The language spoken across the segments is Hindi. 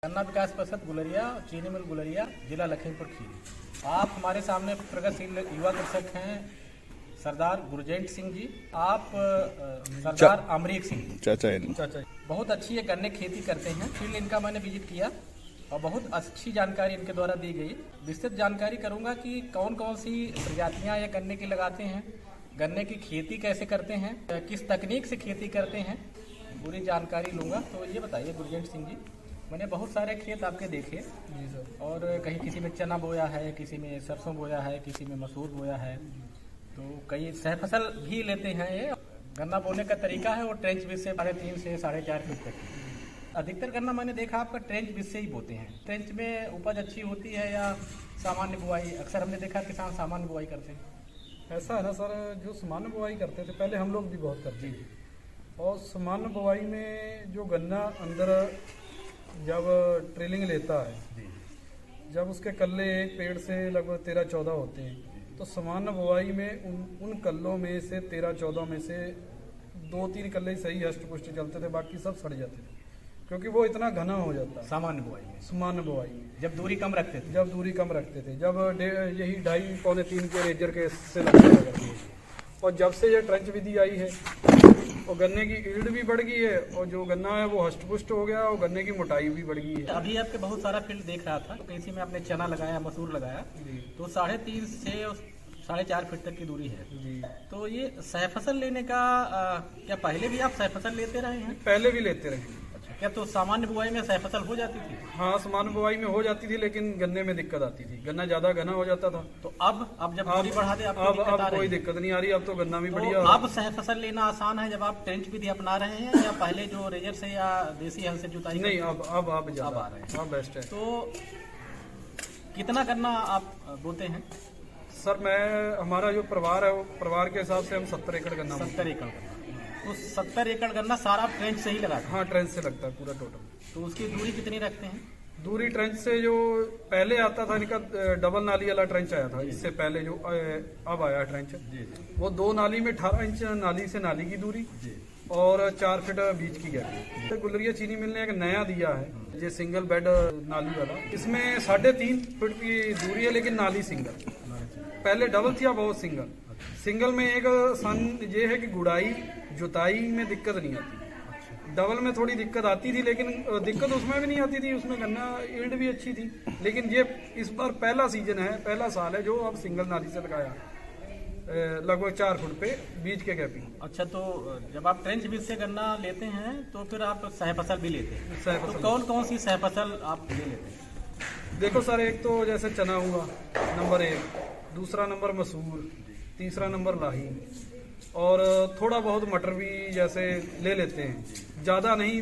गन्ना विकास परिषद गुलरिया, चीनी मिल गुलरिया, जिला लखीमपुर खीरी। आप हमारे सामने प्रगतिशील युवा कृषक हैं सरदार गुरजेंट सिंह जी, आप सरदार अमरीक सिंह जी चाचा। बहुत अच्छी ये गन्ने खेती करते हैं। फील्ड इनका मैंने विजिट किया और बहुत अच्छी जानकारी इनके द्वारा दी गई। विस्तृत जानकारी करूंगा कि कौन कौन सी प्रजातियां ये गन्ने की लगाते हैं, गन्ने की खेती कैसे करते हैं, किस तकनीक से खेती करते हैं, पूरी जानकारी लूंगा। तो ये बताइए गुरजेंट सिंह जी, मैंने बहुत सारे खेत आपके देखे जी सर, और कहीं किसी में चना बोया है, किसी में सरसों बोया है, किसी में मसूर बोया है, तो कई सहफसल भी लेते हैं। ये गन्ना बोने का तरीका है वो ट्रेंच बीज से 3.5 से 4.5 फीट तक। अधिकतर गन्ना मैंने देखा आपका ट्रेंच बीज से ही बोते हैं। ट्रेंच में उपज अच्छी होती है या सामान्य बुआई? अक्सर हमने देखा किसान सामान्य बुआई करते हैं। ऐसा है ना सर, जो सामान्य बुआई करते थे पहले, हम लोग भी बहुत करते थे। और सामान्य बुआई में जो गन्ना अंदर जब ट्रेलिंग लेता है, जब उसके कल्ले एक पेड़ से लगभग 13-14 होते हैं, तो सामान्य बुआई में उन कल्लों में से 13-14 में से 2-3 कल्ले सही हष्ट पुष्ट चलते थे, बाकी सब सड़ जाते थे क्योंकि वो इतना घना हो जाता है। सामान्य बुआई में, सामान्य बुआई में जब दूरी कम रखते थे, जब यही 2.5-3 के रेजर के से लगने लगे। और जब से ये ट्रेंच विधि आई है और गन्ने की ईल्ड भी बढ़ गई है, और जो गन्ना है वो हष्ट पुष्ट हो गया, और गन्ने की मोटाई भी बढ़ गई है। अभी आपके बहुत सारा फील्ड देख रहा था, तो किसी में आपने चना लगाया, मसूर लगाया, तो 3.5 से 4.5 फीट तक की दूरी है जी। तो ये सहफसल लेने का क्या पहले भी आप सहफसल लेते रहे हैं? पहले भी लेते रहे। अच्छा, क्या तो सामान्य बुआई में सहफसल हो जाती थी? हाँ, सामान्य बुआई में हो जाती थी, लेकिन गन्ने में दिक्कत आती थी, गन्ना ज्यादा घना हो जाता था। तो अब जब दूरी बढ़ा दे, अब कोई दिक्कत नहीं आ रही, अब तो गन्ना भी बढ़िया। अब सहफसल लेना आसान है जब आप ट्रेंच विधि अपना रहे हैं, या पहले जो रेजर से या देसी हल से जुताई? नहीं, अब आ रहे हैं, अब बेस्ट है। तो कितना गन्ना आप बोते हैं? सर हमारा जो परिवार है, वो परिवार के हिसाब से हम 70 एकड़ गन्ना। 70 एकड़ गन्ना। तो 70 एकड़ गन्ना सारा ट्रेंच से ही लगाते हैं? हाँ, ट्रेंच से लगता है पूरा टोटल। तो उसकी दूरी कितनी रखते हैं? दूरी ट्रेंच से जो पहले आता था इनका डबल नाली वाला ट्रेंच आया था, इससे पहले जो अब आया ट्रेंच, वो 2 नाली में 18 इंच नाली से नाली की दूरी और 4 फीट बीच की गैप। तो गुलरिया चीनी मिल ने एक नया दिया है, ये सिंगल बेड नाली वाला, इसमें 3.5 फीट की दूरी है, लेकिन नाली सिंगल। पहले डबल थी, अब बहुत सिंगल में एक ये है कि गुड़ाई जुताई में दिक्कत नहीं आती। डबल में थोड़ी दिक्कत आती थी, लेकिन दिक्कत उसमें भी नहीं आती थी, उसमें गन्ना ईल्ड भी अच्छी थी। लेकिन ये इस बार पहला सीजन है, पहला साल है जो अब सिंगल नाली से लगाया, लगभग 4 फुट पे बीज के गैपिंग। अच्छा, तो जब आप ट्रेंच बीज से गन्ना लेते हैं तो फिर आप सहफसल भी लेते हैं? तो कौन कौन सी सहफसल आप ले लेते हैं? देखो सर, एक तो जैसे चना हुआ नंबर 1, दूसरा नंबर मसूर, तीसरा नंबर लाही, और थोड़ा बहुत मटर भी जैसे ले लेते हैं। ज्यादा नहीं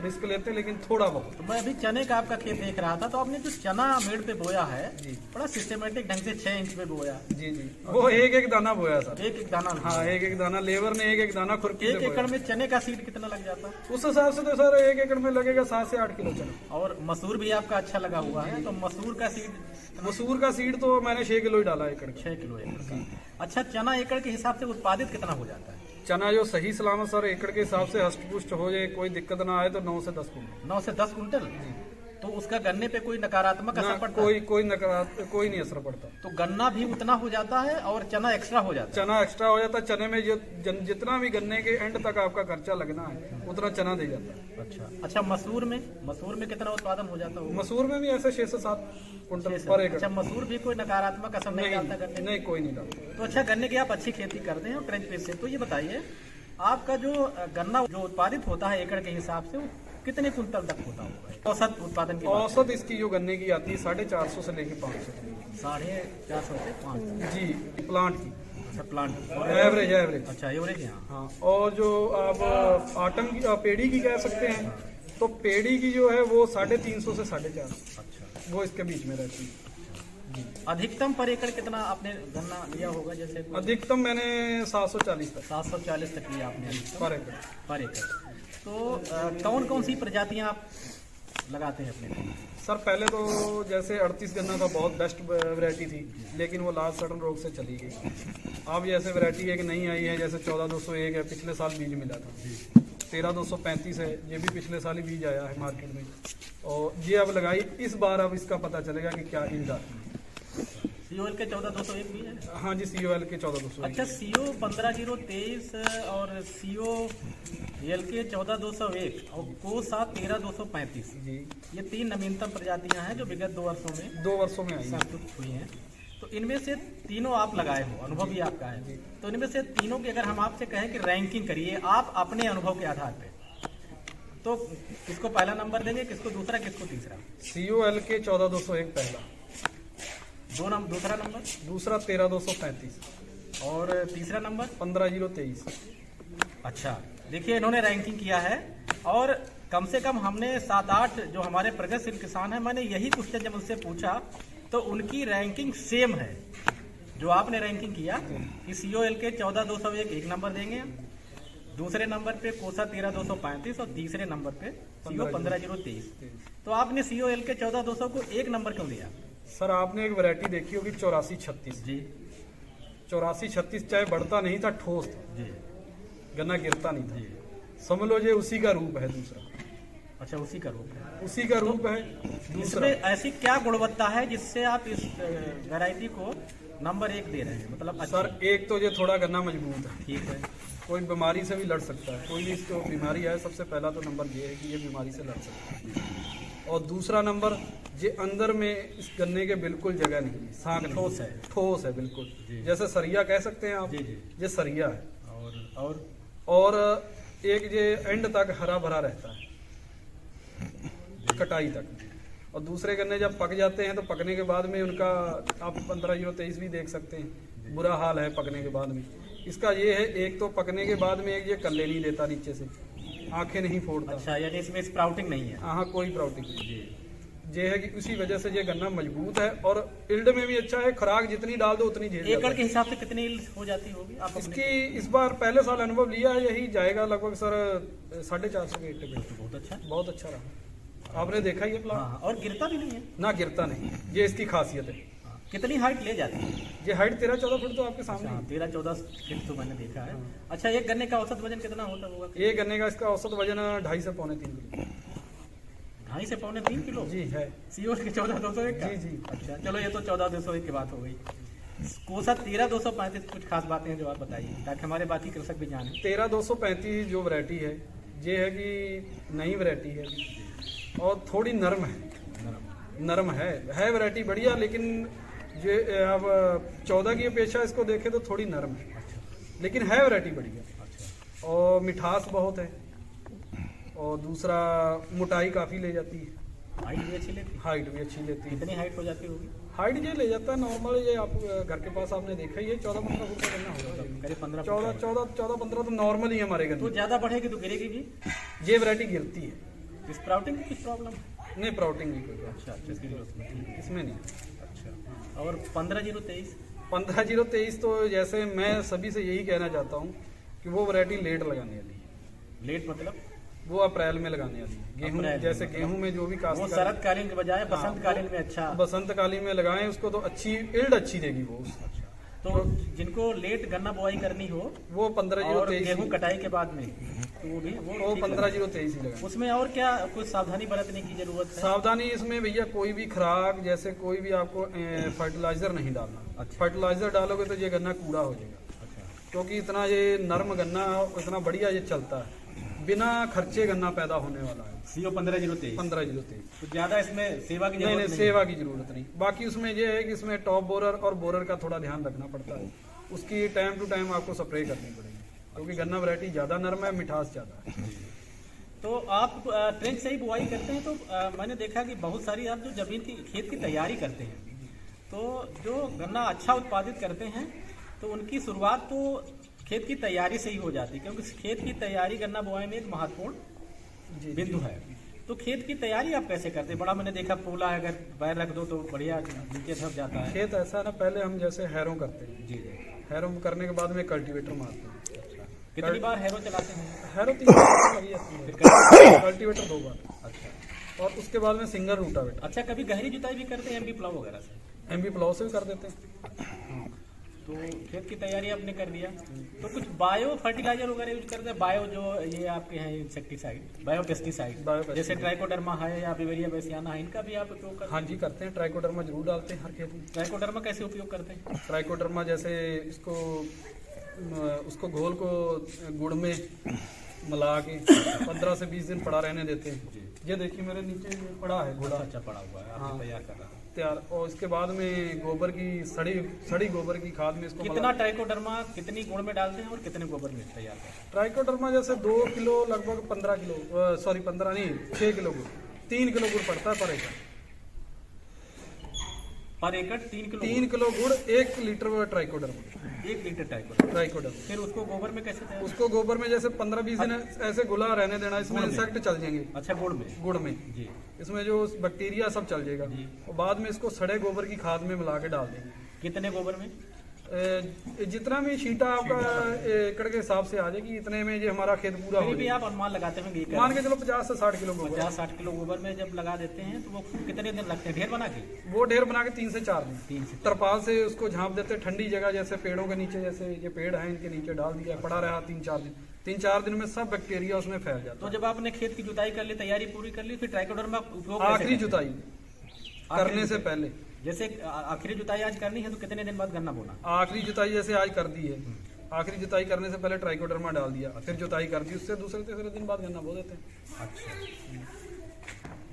रिस्क लेते, लेकिन थोड़ा बहुत। तो मैं अभी चने का आपका खेत देख रहा था, तो आपने जो चना मेड़ पे बोया है जी, बड़ा सिस्टमेटिक ढंग से 6 इंच पे बोया। जी, वो एक दाना बोया सर। एक दाना? हाँ, एक दाना, लेबर ने एक दाना खुरपी से बोया। 1 एकड़ में चने का सीड कितना लग जाता है? उस हिसाब से तो सर 1 एकड़ में लगेगा 7 से 8 किलो चना। और मसूर भी आपका अच्छा लगा हुआ है, तो मसूर का सीड तो मैंने 6 किलो ही डाला एकड़। 6 किलो एकड़ का। अच्छा, चना एकड़ के हिसाब से उत्पादित कितना हो जाता है? चना जो सही सलामत सर एकड़ के हिसाब से हष्ट पुष्ट हो जाए, कोई दिक्कत ना आए, तो 9 से 10 कुंटल। 9 से 10 कुंटल? तो उसका गन्ने पे कोई नकारात्मक असर पड़ता है? कोई नहीं असर पड़ता। तो गन्ना भी उतना हो जाता है और चना एक्स्ट्रा हो जाता है? चना एक्स्ट्रा हो जाता है। चने में जितना भी गन्ने के एंड तक आपका खर्चा लगना है, उतना चना दे जाता है। अच्छा, मसूर में कितना उत्पादन हो जाता है? मसूर में भी ऐसे 6 से 7 कुंटल पर एकड़। अच्छा, मसूर भी कोई नकारात्मक असर नहीं डालता गन्ने? नहीं, कोई नहीं डालता। तो अच्छा, गन्ने की आप अच्छी खेती करते हैं और ट्रेंच बीज से, तो ये बताइए आपका जो गन्ना जो उत्पादित होता है एकड़ के हिसाब से, वो कितने कुंटल तक होता होगा औसत उत्पादन की? औसत इसकी जो गन्ने की आती है 450 से लेके 500। 450 से 500 जी, प्लांट की। अच्छा, प्लांट एवरेज। अच्छा, एवरेज। हाँ, और जो आप आटम की पेड़ी की कह सकते हैं, तो पेड़ी की जो है वो 350 से 450। अच्छा, वो इसके बीच में रहती है। अधिकतम पर एकड़ कितना आपने गन्ना लिया होगा? जैसे अधिकतम मैंने 740 तक। 740 तक लिया आपने पर एकड़। पर एकड़। तो कौन कौन सी प्रजातियां आप लगाते हैं अपने? सर, पहले तो जैसे 38 गन्ना था, बहुत बेस्ट वैरायटी थी, लेकिन वो लाल सड़न रोग से चली गई। अब जैसे वैरायटी एक नई आई है, जैसे 14201 है, पिछले साल बीज मिला था, 13235 है, ये भी पिछले साल ही बीज आया है मार्केट में। और ये अब लगाई, इस बार अब इसका पता चलेगा कि क्या ईल्ड आती है। COL के 14201 भी है। हाँ जी, COL के 14201। अच्छा, CO 15023 और COL के 14201 और कोसा 13235, जी, ये 3 नवीनतम प्रजातियां हैं जो विगत 2 वर्षों में आई हैं। संतुष्ट हुई हैं। तो इनमें से तीनों आप लगाए हो, अनुभव भी आपका है, तो इनमें से तीनों की अगर हम आपसे कहें कि रैंकिंग करिए आप अपने अनुभव के आधार पे, तो किसको पहला नंबर देंगे, किसको दूसरा, किसको तीसरा? COL के 14201 पहला, दूसरा नंबर, दूसरा 13235 और तीसरा नंबर 15023। अच्छा, देखिए इन्होंने रैंकिंग किया है, और कम से कम हमने 7-8 जो हमारे प्रगतिशील किसान हैं, मैंने यही क्वेश्चन जब उनसे पूछा तो उनकी रैंकिंग सेम है जो आपने रैंकिंग किया कि COL के 14201 एक नंबर देंगे, दूसरे नंबर पे कोसा 13235 और तीसरे नंबर पे CO 15023। तो आपने COL के 14200 को एक नंबर क्यों दिया? सर, आपने एक वैरायटी देखी होगी 8436 जी, 8436 चाहे बढ़ता नहीं था, ठोस था, जी, गन्ना गिरता नहीं जी। था। समझ लो ये उसी का रूप है दूसरा, अच्छा, उसी का रूप है। उसी का रूप है दूसरा। इसमें ऐसी क्या गुणवत्ता है जिससे आप इस वैरायटी को नंबर 1 दे रहे हैं? मतलब सर, एक तो ये थोड़ा गन्ना मजबूत है, ठीक है, कोई बीमारी से भी लड़ सकता है, कोई भी इसको बीमारी है, सबसे पहला तो नंबर ये है कि ये बीमारी से लड़ सकता है। और दूसरा नंबर, ये अंदर में इस गन्ने के बिल्कुल जगह नहीं है, साग नहीं, ठोस है, ठोस है बिल्कुल, जैसे सरिया कह सकते हैं आप, जी, जी। ये सरिया है। और एक ये एंड तक हरा भरा रहता है, कटाई तक। और दूसरे गन्ने जब पक जाते हैं तो पकने के बाद में उनका आप 15023 भी देख सकते हैं, बुरा हाल है पकने के बाद में। इसका ये है, एक तो पकने के बाद में एक ये कल्ले नहीं देता, नीचे से आंखें नहीं फोड़ता। अच्छा, यानी इसमें स्प्राउटिंग नहीं है? हाँ, कोई प्राउटिंग नहीं। ये है कि उसी वजह से ये गन्ना मजबूत है और इल्ड में भी अच्छा है, खुराक जितनी डाल दो उतनी झेल जाता एकड़ है। के हिसाब से कितनी इल्ड हो जाती होगी आप? इसकी इस बार पहले साल अनुभव लिया है, यही जाएगा लगभग सर 450 के इट्टे पे। बहुत अच्छा, बहुत अच्छा रहा, आपने देखा ही है प्लाट। हाँ, और गिरता भी नहीं है ना, गिरता नहीं, ये इसकी खासियत है। कितनी हाइट ले जाती है? ये हाइट 13-14 फुट तो आपके सामने है। 13-14 फीट तो मैंने देखा है। अच्छा, एक गन्ने का औसत वजन कितना होता होगा? एक गन्ने का इसका औसत वजन 2.5 से पौने 3 किलो। 2.5 से पौने 3 किलो जी है। COL के 14201 का? जी, जी। अच्छा, चलो ये तो 14201 की बात हो गई। कोसा 13235, कुछ खास बातें हैं जो आप बताइए ताकि हमारे बाकी कृषक भी जाने। 13235 जो वैरायटी है, ये है कि नई वैरायटी है और थोड़ी नरम है, नरम है वैरायटी बढ़िया, लेकिन ये अब 14 की अपेक्षा इसको देखें तो थोड़ी नरम है, लेकिन है वैरायटी बढ़िया और मिठास बहुत है। और दूसरा, मोटाई काफ़ी ले जाती है, हाइट भी अच्छी लेती है? हाइट भी अच्छी लेती है। कितनी हाइट हो जाती होगी? हाइट ये ले जाता है नॉर्मल, ये आप घर के पास आपने देखा ही है, 14-15 फुट का गन्ना होगा। करीब 15 14-15 तो नॉर्मल ही है हमारे तो गन्ने। ज्यादा बढ़ेगी तो गिरेगी भी? ये वैरायटी गिरती है। स्प्राउटिंग की कुछ प्रॉब्लम? नहीं, प्राउटिंग नहीं कोई अच्छा, इसमें नहीं। अच्छा, और 15023? 15023 तो जैसे मैं सभी से यही कहना चाहता हूँ कि वो वैरायटी लेट लगाने वाली है। लेट मतलब? वो अप्रैल में लगाने वाली है। गेहूं, जैसे गेहूं में जो भी वो काश्त शरद कालीन के बजाय बसंत कालीन में अच्छा? बसंत कालीन में लगाएं उसको तो अच्छी इल्ड अच्छी देगी वो। तो जिनको लेट गन्ना बुआई करनी हो वो 15023 गेहूं कटाई के बाद में, तो वो भी वो 15023 ही लगाएं। उसमें और क्या कुछ सावधानी बरतने की जरूरत है? सावधानी इसमें भैया, कोई भी खुराक जैसे कोई भी आपको फर्टिलाइजर नहीं डालना। अच्छा। फर्टिलाइजर डालोगे तो ये गन्ना कूड़ा हो जाएगा। अच्छा, क्योंकि इतना ये नरम गन्ना, इतना बढ़िया ये चलता है, बिना खर्चे गन्ना पैदा होने वाला है। CO 15023? 15023 तो ज्यादा इसमें सेवा की नहीं, जरूरत नहीं? सेवा की जरूरत नहीं। बाकी उसमें ये है कि इसमें टॉप बोरर और बोरर का थोड़ा ध्यान रखना पड़ता है, उसकी टाइम टू टाइम आपको स्प्रे करनी पड़ेगी, क्योंकि गन्ना वैरायटी ज़्यादा नरम है, मिठास ज़्यादा है। तो आप ट्रेंच से ही बुआई करते हैं, तो मैंने देखा कि बहुत सारी आप जो जमीन की खेत की तैयारी करते हैं, तो जो गन्ना अच्छा उत्पादित करते हैं तो उनकी शुरुआत तो खेत की तैयारी से ही हो जाती है, क्योंकि खेत की तैयारी गन्ना बुआई में एक महत्वपूर्ण बिंदु है। तो खेत की तैयारी आप कैसे करते हैं? बड़ा मैंने देखा पोला है, अगर पैर रख दो तो बढ़िया नीचे धस जाता है। खेत ऐसा है ना, पहले हम जैसे हैरों करते हैं, जी, हैरों करने के बाद में कल्टीवेटर मारते हैं। कितनी बार हैरो चलाते हैं? हैरो 3 बार लगी जाती है, कल्टीवेटर 2 बार। अच्छा, और उसके बाद में सिंगल रूटावेटर। अच्छा, कभी गहरी जुताई भी करते हैं MB प्लाव वगैरह से? MB प्लाव से भी कर देते हैं। तो खेत की तैयारी आपने कर दिया, तो कुछ बायो फर्टिलाइजर वगैरह यूज करते हैं? बायो जो ये आपके हैं इंसेक्टिसाइड, बायो पेस्टिसाइड, जैसे ट्राइकोडर्मा है या बिवेरिया बेसियाना है, इनका भी आप उपयोग करते हैं? हाँ जी करते हैं, ट्राइकोडर्मा जरूर डालते हैं हर खेत में। ट्राइकोडर्मा कैसे उपयोग करते हैं? ट्राइकोडर्मा जैसे इसको उसको घोल को गुड़ में मिला के 15 से 20 दिन पड़ा रहने देते हैं। ये देखिए मेरे नीचे पड़ा है घोड़ा, अच्छा पड़ा हुआ है, आप तैयार कर रहा है तैयार। और इसके बाद में गोबर की सड़ी गोबर की खाद में इसको कितना ट्राइकोडर्मा कितनी गुड़ में डालते हैं और कितने गोबर में तैयार करते हैं? ट्राइकोडर्मा जैसे 2 किलो लगभग 15 किलो, सॉरी 15 नहीं 6 किलो गुड़, 3 किलो गुड़ पड़ता है पर एकड़। पर एकड़ 3 किलो 3 किलो गुड़ 1 लीटर ट्राइकोडर्मा, 1 लीटर ट्राइकोडर्मा। फिर उसको गोबर में कैसे तैयार? उसको गोबर में जैसे 15-20 दिन ऐसे घुला रहने देना, इसमें इंसेक्ट चल जाएंगे। अच्छा गुड़ में जी, इसमें जो बैक्टीरिया सब चल जाएगा और बाद में इसको सड़े गोबर की खाद में मिला के डाल देंगे। कितने गोबर में? जितना भी शीटा आपका एकड़ के हिसाब से आ जाएगी, इतने में ये हमारा खेत पूरा हो भी जाएगा। आप अनुमान लगाते होंगे? मान के चलो 50 से 60 किलो गोबर। 50-60 किलो गोबर में जब लगा देते हैं तो वो कितने दिन लगते हैं ढेर बना के? वो ढेर बना के 3 से 4 दिन 3 से तरपाल से उसको झाँप देते हैं ठंडी जगह, जैसे पेड़ों के नीचे, जैसे ये पेड़ है इनके नीचे डाल दिया, पड़ा रहा 3-4 दिन। 3-4 दिन में सब बैक्टीरिया उसमें फैल जाता तो जब आपने खेत की जुताई कर ली, तैयारी पूरी कर ली, फिर ट्राइकोडर्मा उपयोग है। कैसे आखिरी करते हैं? जुताई करने से पहले, जैसे आखिरी जुताई आज करनी है तो कितने दिन बाद गन्ना बोना? आखिरी जुताई जैसे आज कर दी है, आखिरी जुताई करने से पहले ट्राइकोडर्मा डाल दिया, फिर जुताई कर दी, उससे दूसरे तीसरे दिन बाद गन्ना बो देते हैं। अच्छा,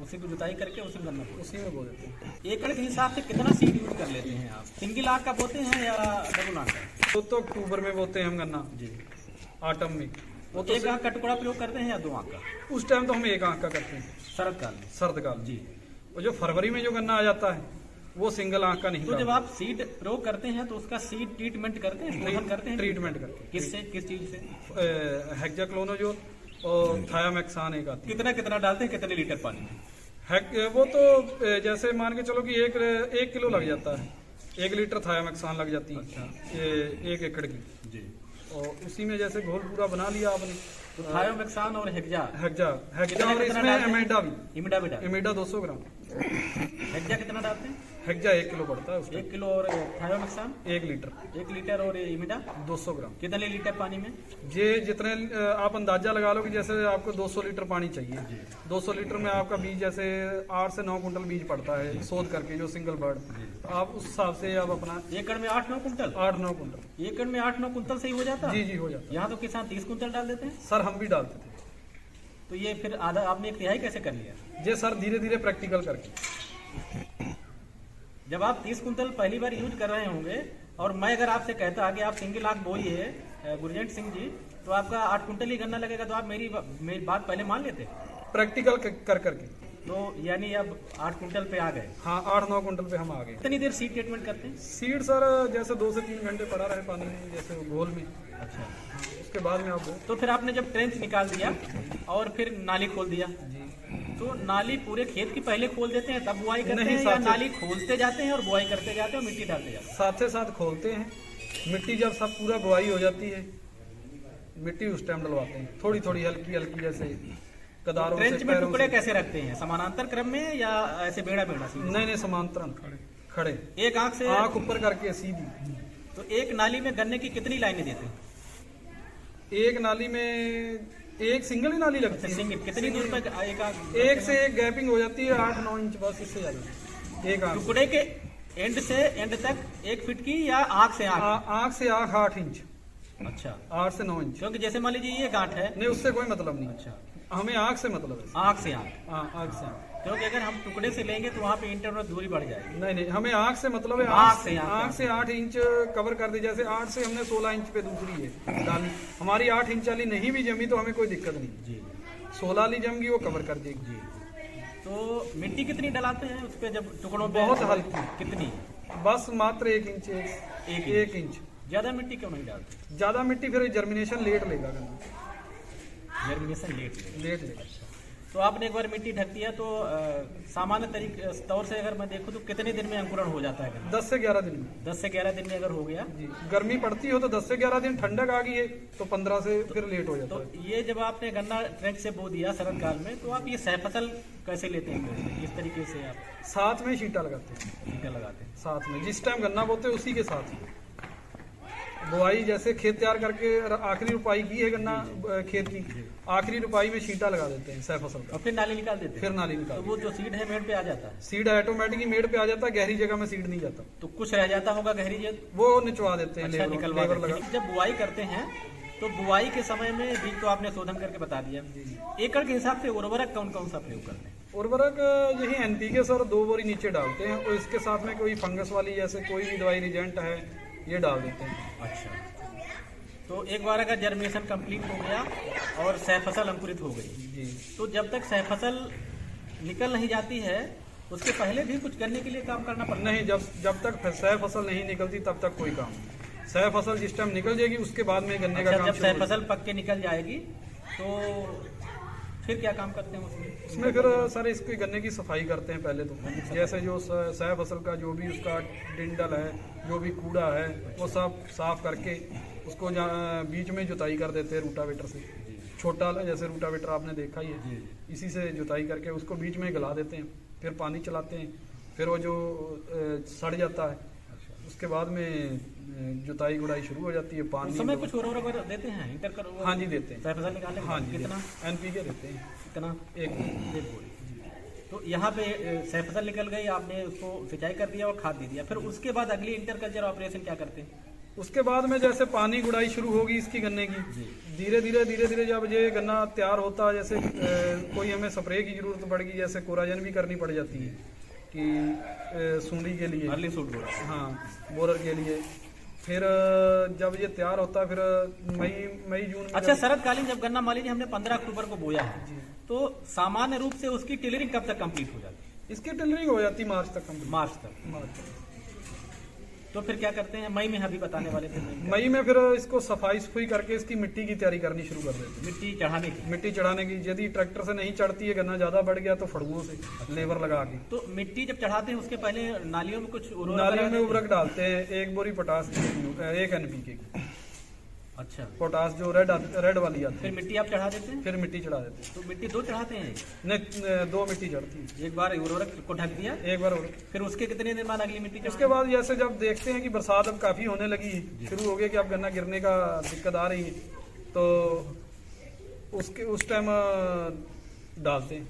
उसी को जुताई करके उसी में गन्ना बोते उसी में बो देते हैं। हैं। एकड़ के हिसाब से कितना सीड यूज कर लेते हैं आप? सिंगल आग का बोते हैं या डबल आग का? तो अक्टूबर में बोते हैं हम गन्ना जी, आटम में। वो तो एक आग का टुकड़ा प्रयोग करते हैं या 2 आग का? उस टाइम तो हम 1 आंख का करते हैं, शरद काल में। सर्द काल। जी, और जो फरवरी में जो गन्ना आ जाता है वो सिंगल आंख का नहीं तो जब आप सीड प्रयोग करते हैं तो उसका सीड ट्रीटमेंट करते हैं, शोधन करते हैं? ट्रीटमेंट करके किससे, किस चीज से? हेक्साक्लोनोजोल और थायामेक्सान एक आती कितना कितना डालते हैं, कितने लीटर पानी में? है। वो तो जैसे मान के चलो कि 1 किलो लग जाता है, 1 लीटर थायामेक्सान लग जाती है। अच्छा। ये 1 एकड़ की। जी, और उसी में जैसे घोल पूरा बना लिया आपने, तो थायोमेक्सान और हेक्जा हेक्सा और कितना इसमें डालते हैं? एमेडा भी, इमिडा भी डालते एमेडा 200 ग्राम। हैं? हेक्जा कितना डालते हैं? हेक्सा 1 किलो पड़ता है उसका, 1 किलो। और थायोमेक्सान 1 लीटर 1 लीटर। और इमिडा 200 ग्राम। कितने लीटर पानी में? ये जितने आप अंदाजा लगा लो कि जैसे आपको 200 लीटर पानी चाहिए, 200 लीटर में आपका बीज जैसे 8 से 9 कुंटल बीज पड़ता है शोध करके, जो सिंगल बर्ड, आप उस हिसाब से आप अपना एकड़ में 8-9 कुंटल? 8-9 कुंटल। एकड़ में 8-9 कुंटल से ही हो जाता? जी जी हो जाता यहाँ तो किसान 30 कुंटल डाल देते हैं। है सर, हम भी डालते थे। तो ये फिर आधा आपने 1/3 कैसे कर लिया? ये सर धीरे धीरे प्रैक्टिकल करके। जब आप 30 कुंटल पहली बार यूज कर रहे होंगे और मैं अगर आपसे कहता कि आप सिंगल आग बोइए गुरजेंट सिंह जी, तो आपका 8 कुंटल ही गन्ना लगेगा, तो आप मेरी बात पहले मान लेते? प्रैक्टिकल कर करके। तो यानी अब 8 कुंटल पे आ गए। हाँ 8-9 कुंटल पे हम आ गए। कितनी देर सीड ट्रीटमेंट करते हैं? सीड सर जैसे 2 से 3 घंटे पड़ा रहे पानी में, जैसे घोल में। अच्छा, उसके बाद में आप तो फिर आपने जब ट्रेंच निकाल दिया और फिर नाली खोल दिया, जी तो नाली पूरे खेत की पहले खोल देते हैं तब बुआई करते नहीं, हैं, या साथ- नाली खोलते जाते हैं और बुआई करते जाते हैं और मिट्टी डालते जाते हैं? साथ से साथ खोलते हैं, मिट्टी जब सब पूरा बुआई हो जाती है, मिट्टी उस टाइम डलवाते हैं, थोड़ी थोड़ी हल्की हल्की, जैसे कदारों से, ट्रेंच में पैरों टुकड़े से। कैसे रखते हैं, समानांतर क्रम में या ऐसे बेड़ा बेड़ा सीधे? नहीं नहीं, समांतरण खड़े, एक आंख से? आंख ऊपर करके सीधी। तो एक नाली में गन्ने की कितनी लाइनें देते हैं? एक नाली में एक सिंगल ही नाली लगती है। सिंगल कितनी दूर पर एक आंख? एक से एक गैपिंग हो जाती है 8-9 इंच, बस इससे ज्यादा। एक आंख टुकड़े के एंड से एंड तक 1 फीट की या आंख से आंख? आंख से आंख 8 इंच, अच्छा, 8 से 9 इंच। क्योंकि जैसे मान लीजिए ये गांठ है। नहीं, उससे कोई मतलब नहीं। अच्छा, हमें आंख से मतलब है। आंख से आंख, हाँ आंख से आंख। क्योंकि अगर हम टुकड़े से लेंगे तो वहाँ पे इंटरनल दूरी बढ़ जाएगी। नहीं नहीं, हमें आंख से मतलब है। आंख से 8 इंच कवर कर दी, जैसे 8 से हमने 16 इंच पे दूसरी है डाली, हमारी 8 इंच वाली नहीं भी जमी तो हमें कोई दिक्कत नहीं। जी, 16 वाली जमगी वो कवर कर देगी। जी। तो मिट्टी कितनी डलाते हैं उस पे जब टुकड़ों पे? बहुत हल्की, कितनी? बस मात्र 1 इंच, एक इंच। ज्यादा मिट्टी क्यों नहीं डालते? ज्यादा मिट्टी फिर जर्मिनेशन लेट लेगा गन्ना, जर्मिनेशन लेट लेगा। तो आपने एक बार मिट्टी ढक दिया तो सामान्य तरीके तौर से अगर मैं देखूं तो कितने दिन में अंकुरण हो जाता है गन्ना? 10 से 11 दिन में। 10 से 11 दिन में अगर हो गया? जी, गर्मी पड़ती हो तो 10 से 11 दिन, ठंडक आ गई है तो 15 से फिर लेट हो जाता तो है। ये जब आपने गन्ना ट्रेंच से बो दिया शरद काल में, तो आप ये सहफसल कैसे लेते हैं? किस तरीके से आप साथ में शीटा लगाते हैं, टीका लगाते हैं? साथ में जिस टाइम गन्ना बोते हैं उसी के साथ ही। बुआई जैसे खेत तैयार करके आखिरी रुपाई की है गन्ना खेत की, आखिरी रुपाई में छींटा लगा देते हैं सह फसल का, और फिर नाली निकाल देते हैं। फिर नाली तो निकाल वो जो सीड है मेड़ पे आ जाता है। सीड ऑटोमेटिक मेड़ पे आ जाता है, गहरी जगह में सीड नहीं जाता, तो कुछ रह जाता होगा गहरी जगह, वो निचवा देते हैं। अच्छा निकलवा लेबर देते लगा। हैं। जब बुआई करते हैं तो बुआई के समय में बीज तो आपने शोधन करके बता दिया, एकड़ के हिसाब से उर्वरक कौन कौन सा प्रयोग करते हैं? उर्वरक यही एनपीके सर 2 बोरी नीचे डालते हैं, और इसके साथ में कोई फंगस वाली जैसे कोई भी दवाई रिजेंट है ये डाल देते हैं। अच्छा, तो एक बार अगर जर्मिनेशन कंप्लीट हो गया और सह फसल अंकुरित हो गई, जी, तो जब तक सह फसल निकल नहीं जाती है उसके पहले भी कुछ करने के लिए काम करना पड़ता है? नहीं, जब तक सह फसल नहीं निकलती तब तक कोई काम नहीं। सह फसल जिस टाइम निकल जाएगी उसके बाद में गन्ने का अच्छा, काम जब सह फसल पक के निकल जाएगी तो फिर क्या काम करते हैं उसमें? इसमें फिर सर इसकी गन्ने की सफाई करते हैं पहले तो, जैसे जो सह फसल का जो भी उसका डिंडल है, जो भी कूड़ा है वो सब साफ करके उसको बीच में जुताई कर देते हैं रूटावेटर से, छोटा वाला जैसे रूटावेटर आपने देखा ही है, इसी से जुताई करके उसको बीच में गला देते हैं, फिर पानी चलाते हैं, फिर वो जो सड़ जाता है उसके बाद में जुताई गुड़ाई शुरू हो जाती है। पानी उस समय कुछ उर्वरक देते हैं इंटर कर? हाँ जी देते हैं। सह फसल निकालने के हाँ बाद जी, कितना एनपीके देते हैं कितना? एक बोरी। तो यहाँ पे सह फसल निकल गई, आपने उसको सिंचाई कर दिया और खाद दे दिया, फिर उसके बाद अगली इंटरकल्चर ऑपरेशन क्या करते हैं? उसके बाद में जैसे पानी गुड़ाई शुरू होगी इसकी गन्ने की, धीरे धीरे जब ये गन्ना तैयार होता है, जैसे कोई हमें स्प्रे की जरूरत पड़ेगी, जैसे कोराजन भी करनी पड़ जाती है कि सूंडी के लिए, अर्ली सूट बोरा। हाँ बोरर के लिए। फिर जब ये तैयार होता है फिर मई जून में अच्छा, शरदकालीन जब गन्ना मान लीजिए हमने 15 अक्टूबर को बोया है, तो सामान्य रूप से उसकी टिलरिंग कब तक कंप्लीट हो जाती है? इसकी टिलरिंग हो जाती मार्च तक complete। मार्च तक। तो फिर क्या करते हैं? मई में अभी बताने वाले थे। मई में फिर इसको सफाई करके इसकी मिट्टी की तैयारी करनी शुरू कर देते हैं, मिट्टी चढ़ाने की। मिट्टी चढ़ाने की। यदि ट्रैक्टर से नहीं चढ़ती है, गन्ना ज्यादा बढ़ गया तो फड़ुओं से लेबर लगा के। तो मिट्टी जब चढ़ाते हैं उसके पहले नालियों में कुछ नालियों में उर्वरक डालते हैं, 1 बोरी पोटास की, 1 एनपीके की। अच्छा, पोटास जो रेड वाली आती फिर है, मिट्टी आप चढ़ा देते हैं? फिर मिट्टी चढ़ा देते हैं। तो मिट्टी 2 चढ़ाते हैं? नहीं, 2 मिट्टी चढ़ती है। एक बार उर्वरक को ढक दिया, एक बार और फिर उसके कितने दिन बाद अगली मिट्टी? उसके बाद जैसे जब देखते हैं कि बरसात अब काफी होने लगी, शुरू हो गया कि अब गन्ना गिरने का दिक्कत आ रही है, तो उस टाइम डालते हैं।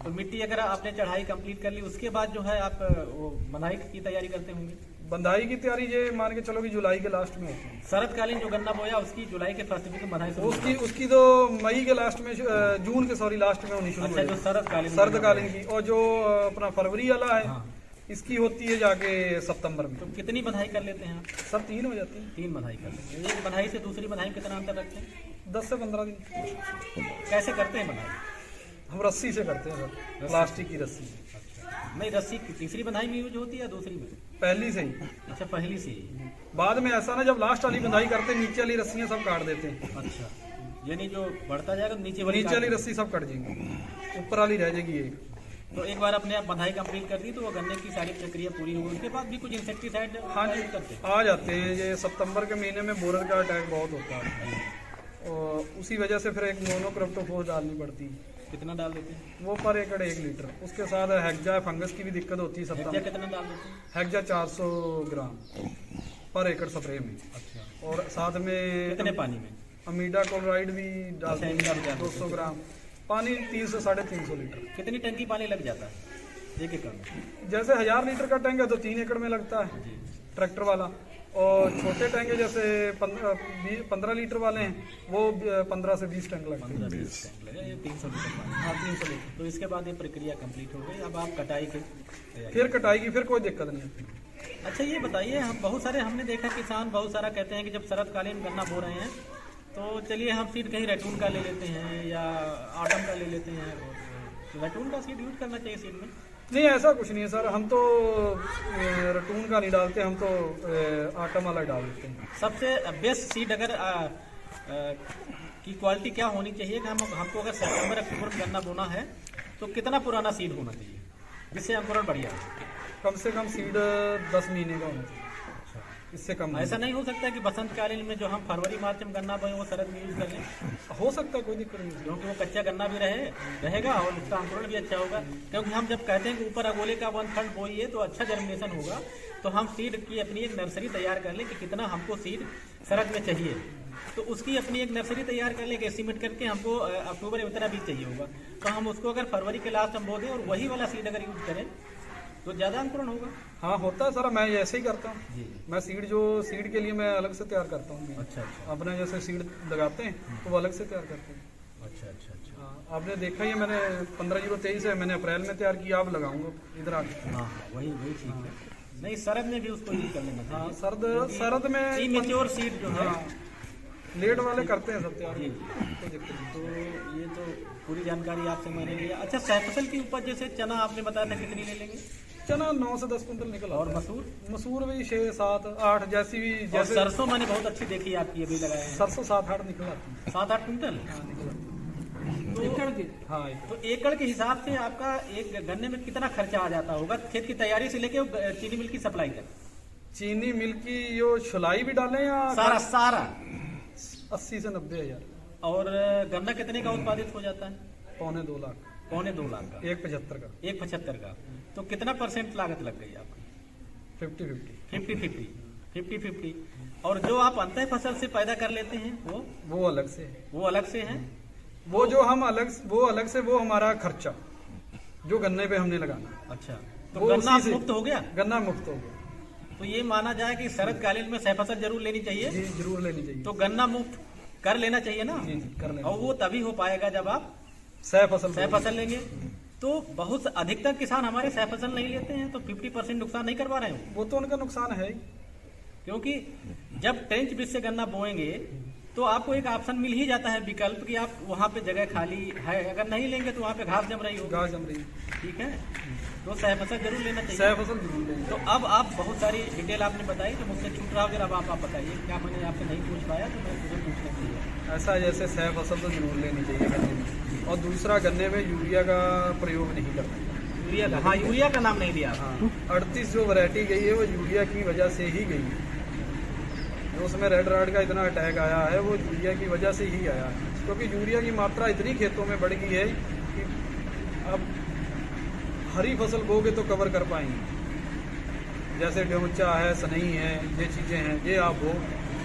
तो मिट्टी अगर आपने चढ़ाई कंप्लीट कर ली, उसके बाद जो है आप वो बंधाई की तैयारी करते होंगे? बंधाई की तैयारी ये मान के चलो कि जुलाई के लास्ट में होती है। शरदकालीन जो गन्ना बोया उसकी जुलाई के फर्स्ट वीक में बंधाई शुरू उसकी तो मई के लास्ट में, जून के लास्ट में होनी शुरू अच्छा, जो हो शरदकालीन की। और जो अपना फरवरी वाला है, हाँ। इसकी होती है जाके सितंबर में। तो कितनी बंधाई कर लेते हैं आप? सब 3 हो जाती है। 3 बंधाई कर लेते हैं। एक बंधाई से दूसरी बंधाई में कितना अंतर रखते हैं? 10 से 15 दिन। कैसे करते हैं बंधाई? हम रस्सी से करते हैं सर, प्लास्टिक की रस्सी से। नहीं, रस्सी तीसरी बंधाई में यूज होती है या दूसरी में? पहली से ही। अच्छा, पहली से ही। बाद में ऐसा ना, जब लास्ट वाली बंधाई करते हैं नीचे वाली रस्सियां सब काट देते हैं। अच्छा, यानी जो बढ़ता जाएगा नीचे नीचे वाली रस्सी सब कट जाएंगी, ऊपर वाली रह जाएगी एक। तो एक बार अपने आप बंधाई कंप्लीट कर दी तो वो गन्ने की सारी प्रक्रिया पूरी हो गई, उसके बाद भी कुछ इंसेक्टिसाइड हाँ जी करते हैं? आ जाते हैं। ये सितंबर के महीने में बोरर का अटैक बहुत होता है, और उसी वजह से फिर एक मोनोक्रोटोफोस डालनी पड़ती है। कितना डाल देते हैं? वो पर एकड़ 1 लीटर। उसके साथ हेक्जा फंगस की भी दिक्कत होती है हेक्जा सितंबर। कितना डाल देते हैं? हेक्जा 400 ग्राम पर एकड़ स्प्रे में। अच्छा, और साथ में कितने पानी में? अमीडा क्लोराइड भी डालते अच्छा, अमीडा भी हैं डालते हैं। 200 ग्राम। पानी 300 से 350 लीटर। कितनी टंकी पानी लग जाता है 1 एकड़ में? जैसे 1000 लीटर का टैंक है तो 3 एकड़ में लगता है ट्रैक्टर वाला, और छोटे टैंक है जैसे 15 लीटर वाले हैं, वो 15 से 20 टैंक लगते हैं। 300 लीटर पानी। हाँ, 300 लीटर। तो इसके बाद ये प्रक्रिया कंप्लीट हो गई, अब आप कटाई की फिर कटाई की फिर कोई दिक्कत नहीं आती। अच्छा, ये बताइए, हम बहुत सारे हमने देखा किसान बहुत सारा कहते हैं कि जब शरदकालीन गन्ना बो रहे हैं तो चलिए हम सीड कहीं रैटून का ले लेते हैं या आटम का ले लेते हैं। तो रैटून का सीड यूज करना चाहिए सीड में? नहीं, ऐसा कुछ नहीं है सर, हम तो रटून का नहीं डालते, हम तो आटम वाला डाल देते हैं। सबसे बेस्ट सीड अगर की क्वालिटी क्या होनी चाहिए कि हमको अगर सितंबर अक्टूबर में गन्ना बोना है तो कितना पुराना सीड होना चाहिए जिससे अंकुरण बढ़िया हो? कम से कम सीड 10 महीने का होना चाहिए। इससे कम ऐसा नहीं हो सकता कि बसंत कालीन में जो हम फरवरी मार्च में गन्ना बोए वो शरद में यूज कर लें, हो सकता है, कोई दिक्कत नहीं। क्योंकि वो कच्चा गन्ना भी रहेगा और उसका अंकुरण भी अच्छा होगा। क्योंकि हम जब कहते हैं कि ऊपर अगोले का 1/3 बोइए तो अच्छा जर्मिनेशन होगा, तो हम सीड की अपनी एक नर्सरी तैयार कर लें कि कितना हमको सीड शरद में चाहिए, तो उसकी अपनी एक नर्सरी तैयार कर लें, एस्टिमेट करके हमको अक्टूबर में उतना बीज चाहिए होगा, तो हम उसको अगर फरवरी के लास्ट हम बो दें और वही वाला सीड अगर यूज करें तो ज़्यादा अंकुरण होगा। हाँ होता है सर, मैं ऐसे ही करता हूँ। मैं सीड के लिए मैं अलग से तैयार करता हूँ। अच्छा अच्छा, अपने जैसे सीड लगाते हैं तो वो अलग से तैयार करते हैं। अच्छा अच्छा अच्छा। हाँ, आपने देखा ही है, मैंने 15/023 है, मैंने अप्रैल में तैयार किया, अब लगाऊंगा इधर आके। हाँ वही ठीक है। नहीं शरद में भी उसको यूज कर लेना चाहिए। हाँ शरद में इमेच्योर सीड जो है, लेट वाले करते हैं सब तैयार। तो ये तो पूरी जानकारी आपसे मैंने लिया। अच्छा सह फसल की उपज जैसे चना आपने बताया था कितनी ले लेंगे? चना 9 से 10 कुंटल निकल और आता है। मसूर भी 6, 7, 8 जैसी भी। और जैसे सरसों मैंने बहुत अच्छी देखी आपकी अभी लगाए हैं। सरसों 7-8 निकल आती है। 7-8 कुंटल तो एकड़ के? हाँ तो एकड़ के हिसाब से आपका एक गन्ने में कितना खर्चा आ जाता होगा खेत की तैयारी से लेके चीनी मिल की सप्लाई तक? चीनी मिल की यो छुलाई भी डालें या सारा 80 से 90 हजार। और गन्ना कितने का उत्पादित हो जाता है? 2.25 लाख। 2.25 लाख का? 1.75 का। 1.75 का। तो कितना % लागत लग गई आपकी? 50-50। 50-50। और जो आप अंतः फसल से पैदा कर लेते हैं वो अलग से है। वो अलग से है। वो जो हम अलग से वो हमारा खर्चा जो गन्ने पे हमने लगाना। अच्छा, तो गन्ना मुक्त हो गया? गन्ना मुक्त हो गया। तो ये माना जाए कि शरद कालीन में सह फसल जरूर लेनी चाहिए? जी जरूर लेनी चाहिए। तो गन्ना मुक्त कर लेना चाहिए ना? जी कर लेना। और वो तभी हो पाएगा जब आप सह फसल लेंगे। तो बहुत अधिकतर किसान हमारे सह फसल नहीं लेते हैं, तो 50% नुकसान नहीं करवा रहे हैं। वो तो उनका नुकसान है ही, क्योंकि जब ट्रेंच बीज से गन्ना बोएंगे तो आपको एक ऑप्शन मिल ही जाता है विकल्प कि आप वहाँ पे जगह खाली है, अगर नहीं लेंगे तो वहाँ पे घास जम रही होगी। ठीक है, तो सह फसल जरूर लेना चाहिए। सह फसल जरूर लेना। तो अब आप बहुत सारी डिटेल आपने बताई तो मुझसे छूट रहा होगा, अब आप बताइए क्या मैंने आपसे नहीं पूछ पाया तो मैं मुझे पूछना चाहिए। ऐसा जैसे सह फसल तो जरूर लेनी चाहिए गन्ने में। और दूसरा, गन्ने में यूरिया का प्रयोग नहीं करना। यूरिया का? हाँ यूरिया का नाम नहीं लिया। हाँ 38 जो वैरायटी गई है वो यूरिया की वजह से ही गई है। उसमें रेड राड का इतना अटैक आया है वो यूरिया की वजह से ही आया है, क्योंकि यूरिया की मात्रा इतनी खेतों में बढ़ गई है कि अब हरी फसल बोगे तो कवर कर पाएंगे। जैसे ढेउचा है, सनई है, ये चीज़ें हैं, ये आप हो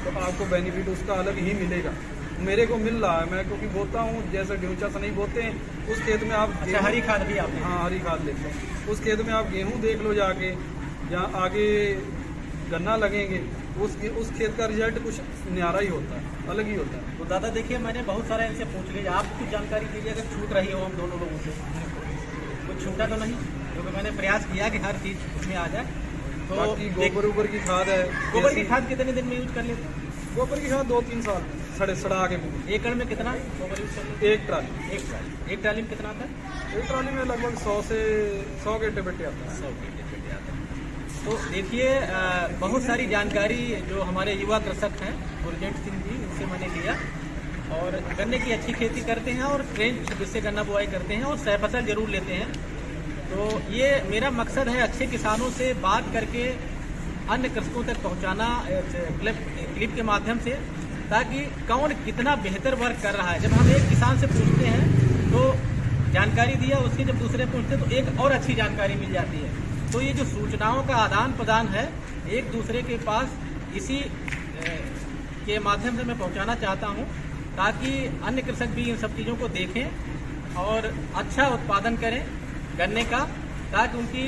तो आपको बेनिफिट उसका अलग ही मिलेगा। मेरे को मिल रहा है, मैं क्योंकि बोता हूँ। जैसे ढेउचा सनई बोते हैं उस खेत में आप हरी खाद भी आपने? हाँ हरी खाद लेते हैं। उस खेत में आप गेहूँ देख लो जाके, जहाँ आगे गन्ना लगेंगे उस खेत का रिजल्ट कुछ न्यारा ही होता है, अलग ही होता है। तो दादा देखिए मैंने बहुत सारा इनसे पूछ लिया, आप कुछ जानकारी दीजिए अगर छूट रही हो हम दोनों लोगों से। कुछ छूटा तो नहीं? क्योंकि मैंने प्रयास किया कि हर चीज़ उसमें आ जाए। तो बाकी गोबर ऊबर की खाद है। गोबर की खाद कितने दिन में यूज कर लेते हैं? गोबर की खाद 2-3 साल सड़ा के। एकड़ में कितना गोबर यूज कर लेते हैं? एक ट्राली में कितना आता है? एक ट्राली में लगभग 100 के टेबेटे आता है। 100 के टेबेटे आते हैं। तो देखिए बहुत सारी जानकारी जो हमारे युवा कृषक हैं गुरजेंट सिंह जी, इनसे मैंने लिया। और गन्ने की अच्छी खेती करते हैं और ट्रेंच जिससे गन्ना बुआई करते हैं और सह फसल जरूर लेते हैं। तो ये मेरा मकसद है अच्छे किसानों से बात करके अन्य कृषकों तक पहुंचाना क्लिप के माध्यम से, ताकि कौन कितना बेहतर वर्क कर रहा है। जब हम एक किसान से पूछते हैं तो जानकारी दिया, उसकी जब दूसरे पूछते हैं तो एक और अच्छी जानकारी मिल जाती है। तो ये जो सूचनाओं का आदान प्रदान है एक दूसरे के पास, इसी के माध्यम से मैं पहुंचाना चाहता हूं, ताकि अन्य कृषक भी इन सब चीज़ों को देखें और अच्छा उत्पादन करें गन्ने का, ताकि उनकी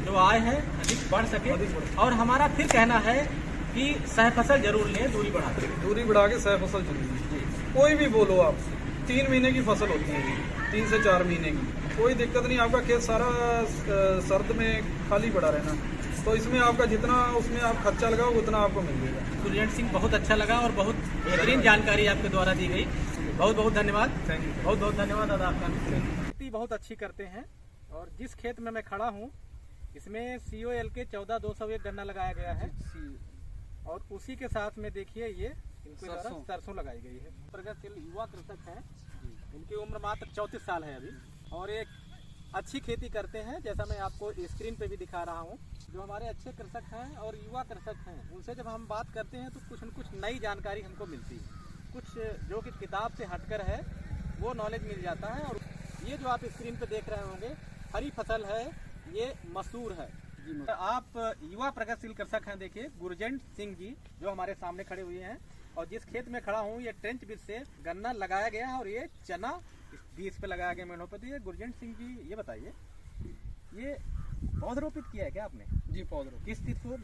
जो आय है अधिक बढ़ सके। और हमारा फिर कहना है कि सह फसल जरूर लें, दूरी बढ़ा के सह फसल जरूर। कोई भी बोलो आप, 3 महीने की फसल होती है, 3 से 4 महीने की, कोई दिक्कत नहीं। आपका खेत सारा सर्द में खाली पड़ा रहना, तो इसमें आपका जितना उसमें आप खर्चा लगाओ उतना आपको मिल जाएगा। गुरजेंट सिंह बहुत अच्छा लगा और बहुत बेहतरीन जानकारी आपके द्वारा दी गई। बहुत बहुत धन्यवाद। Thank you. बहुत बहुत धन्यवाद दादा आपका। खेती बहुत अच्छी करते हैं और जिस खेत में मैं खड़ा हूँ इसमें COL के 14-201 गन्ना लगाया गया है और उसी के साथ में देखिए ये इनके द्वारा सरसों लगाई गई है। प्रगतिशील युवा कृषक हैं, इनकी उम्र मात्र 34 साल है अभी, और एक अच्छी खेती करते हैं, जैसा मैं आपको स्क्रीन पे भी दिखा रहा हूँ। जो हमारे अच्छे कृषक हैं और युवा कृषक हैं, उनसे जब हम बात करते हैं तो कुछ न कुछ नई जानकारी हमको मिलती है, कुछ जो कि किताब से हटकर है वो नॉलेज मिल जाता है। और ये जो आप स्क्रीन पे देख रहे होंगे हरी फसल है, ये मसूर है। आप युवा प्रगतिशील कृषक हैं, देखिए गुरजेंट सिंह जी जो हमारे सामने खड़े हुए हैं, और जिस खेत में खड़ा हूँ ये ट्रेंच बीज से गन्ना लगाया गया है और ये चना बीज पे लगाया गया मेनोपति। गुरजेंट सिंह जी ये बताइए, ये पौध रोपित किया है क्या आपने? जी पौध रोपित। किस तिथि को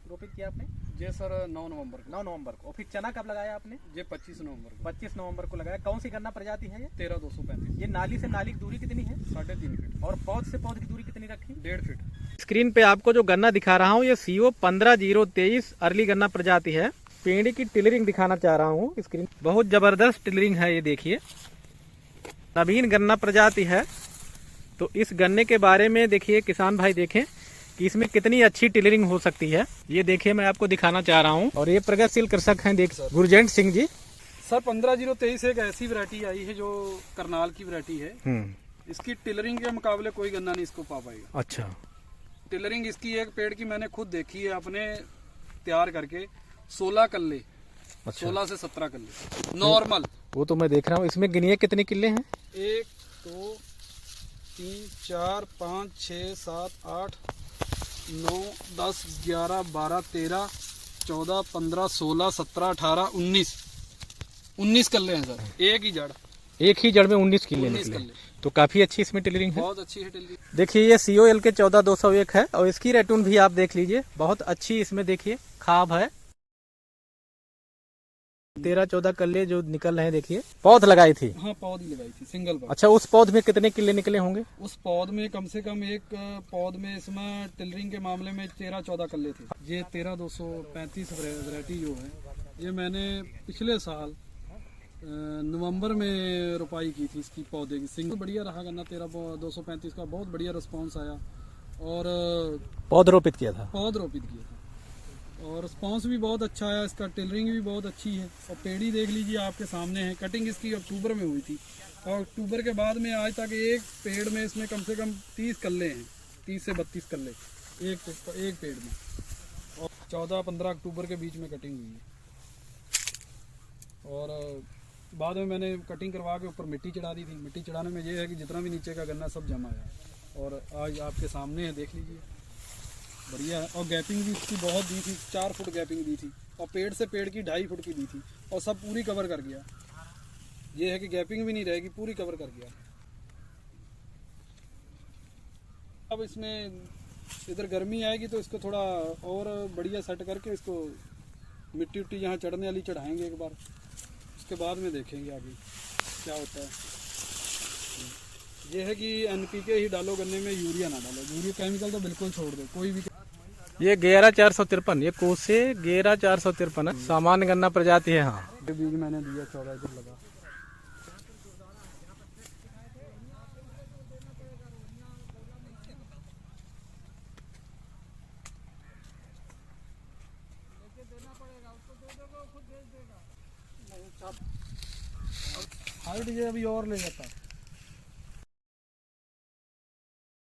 रोपित किया आपने? जी सर 9 नवंबर को। 9 नवंबर को। और फिर चना कब लगाया आपने? जी 25 नवंबर को। 25 नवंबर को लगाया। कौन सी गन्ना प्रजाति है ये? 13-235। ये नाली से नाली की दूरी कितनी है? 3.5 फीट। और पौध से पौध की दूरी कितनी रखी? 1.5 फीट। स्क्रीन पे आपको जो गन्ना दिखा रहा हूँ ये CO 15023 अर्ली गन्ना प्रजाति है। पेड़ की टिलरिंग दिखाना चाह रहा हूँ स्क्रीन, बहुत जबरदस्त टिलरिंग है, ये देखिए नवीन गन्ना प्रजाति है। तो इस गन्ने के बारे में देखिए किसान भाई देखें कि इसमें कितनी अच्छी टिलरिंग हो सकती है। ये देखिए मैं आपको दिखाना चाह रहा हूँ। और ये प्रगतिशील कृषक हैं, देख गुरजेंट सिंह जी। सर 15023 एक ऐसी वैरायटी आई है जो करनाल की वैरायटी है। इसकी टिलरिंग के मुकाबले कोई गन्ना नहीं इसको पा पाएगा। अच्छा। टिलरिंग इसकी एक पेड़ की मैंने खुद देखी है अपने तैयार करके, 16 कल्ले। अच्छा। 16 से 17 कल्ले नॉर्मल। वो तो मैं देख रहा हूँ। इसमें गिनिए कितने किले हैं? 1 2 3 4 5 6 7 8 9 10 11 12 13 14 15 16 17 18 19 कल्ले हैं सर, एक ही जड़। एक ही जड़ में 19 किले 19 निकले। कल्ले। तो काफी अच्छी इसमें टिलरिंग है। बहुत अच्छी है टिलरिंग। देखिए ये COL के 14201 है और इसकी रेटून भी आप देख लीजिए, बहुत अच्छी इसमें देखिए खाब है। 13-14 कल्ले जो निकल रहे हैं, देखिए पौध लगाई थी। हाँ पौध ही लगाई थी, सिंगल पौध। अच्छा, उस पौध में कितने किले निकले होंगे? उस पौध में कम से कम एक पौध में इसमें टिलरिंग के मामले में 13-14 कल्ले थे। ये 13235 वैरायटी जो है ये मैंने पिछले साल नवंबर में रोपाई की थी इसकी पौधे की। सिंगल बढ़िया रहा गन्ना, 13235 का बहुत बढ़िया रिस्पॉन्स आया। और पौध रोपित किया था। पौध रोपित किया था और रिस्पॉन्स भी बहुत अच्छा आया इसका। टिलरिंग भी बहुत अच्छी है। और पेड़ी देख लीजिए आपके सामने है। कटिंग इसकी अक्टूबर में हुई थी और अक्टूबर के बाद में आज तक एक पेड़ में इसमें कम से कम 30 कल्ले हैं, 30 से 32 कल्ले एक पेड़ में। और 14-15 अक्टूबर के बीच में कटिंग हुई है। और बाद में मैंने कटिंग करवा के ऊपर मिट्टी चढ़ा दी थी। मिट्टी चढ़ाने में ये है कि जितना भी नीचे का गन्ना सब जमा है। और आज आपके सामने है, देख लीजिए बढ़िया है। और गैपिंग भी इसकी बहुत दी थी, 4 फुट गैपिंग दी थी और पेड़ से पेड़ की 2.5 फुट की दी थी और सब पूरी कवर कर गया। ये है कि गैपिंग भी नहीं रहेगी, पूरी कवर कर गया। अब इसमें इधर गर्मी आएगी तो इसको थोड़ा और बढ़िया सेट करके इसको मिट्टी उट्टी जहाँ चढ़ने वाली चढ़ाएंगे एक बार, उसके बाद में देखेंगे आगे क्या होता है। ये है कि NPK ही डालो गन्ने में, यूरिया ना डालो। यूरिया केमिकल तो बिल्कुल छोड़ दो कोई भी। ये 11453, ये कोसे 11453 है, सामान्य गन्ना प्रजाति है। हाँ, बीज मैंने दिया 14 दिन लगा। हाइट ये अभी और ले जाता है।